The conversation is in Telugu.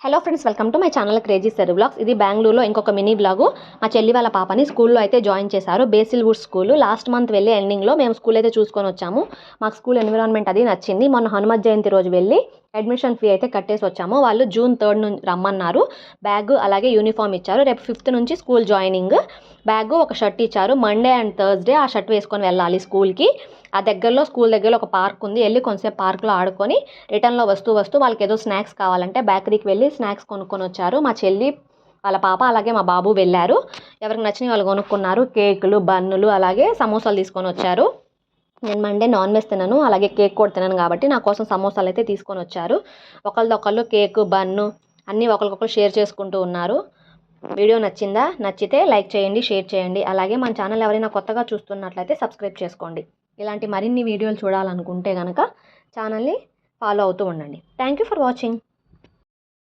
Hello friends, welcome to my channel crazy sir blogs. ఇది బెంగళూరులో ఇంకొక మినీ బ్లాగు. మా చెల్లి వాళ్ళ పాపని స్కూల్లో అయితే జాయిన్ చేశారు. Basil Wood school. Last month వెళ్ళి ఎండింగ్లో మేము స్కూల్ అయితే చూసుకొని వచ్చాము. మాకు స్కూల్ ఎన్విరాన్మెంట్ అది నచ్చింది. మొన్న హనుమత్ జయంతి రోజు వెళ్ళి అడ్మిషన్ ఫీ అయితే కట్టేసి వచ్చాము. వాళ్ళు June 3 నుంచి రమ్మన్నారు. బ్యాగ్ అలాగే యూనిఫామ్ ఇచ్చారు. రేపు 5th నుంచి స్కూల్ జాయినింగ్. బ్యాగ్ ఒక షర్ట్ ఇచ్చారు. మండే అండ్ థర్స్డే ఆ షర్ట్ వేసుకొని వెళ్ళాలి స్కూల్కి. ఆ దగ్గరలో స్కూల్ దగ్గరలో ఒక పార్క్ ఉంది. వెళ్ళి కొంచెంసేపు పార్క్లో ఆడుకొని రిటర్న్లో వస్తూ వాళ్ళకి ఏదో స్నాక్స్ కావాలంటే బేకరీకి వెళ్ళి స్నాక్స్ కొనుక్కొని వచ్చారు. మా చెల్లి వాళ్ళ పాప అలాగే మా బాబు వెళ్ళారు. ఎవరికి నచ్చినవి వాళ్ళు కొనుక్కున్నారు. కేకులు, బన్నులు అలాగే సమోసాలు తీసుకొని వచ్చారు. నేను మండే నాన్ వెజ్ తినను, అలాగే కేక్ కూడా తినను కాబట్టి నా కోసం సమోసాలు అయితే తీసుకొని వచ్చారు. ఒకళ్ళు కేకు, బన్ను అన్నీ ఒకరికొకరు షేర్ చేసుకుంటూ ఉన్నారు. వీడియో నచ్చిందా? నచ్చితే లైక్ చేయండి, షేర్ చేయండి. అలాగే మన ఛానల్ ఎవరైనా కొత్తగా చూస్తున్నట్లయితే సబ్స్క్రైబ్ చేసుకోండి. ఇలాంటి మరిన్ని వీడియోలు చూడాలనుకుంటే కనుక ఛానల్ని ఫాలో అవుతూ ఉండండి. Thank you for watching.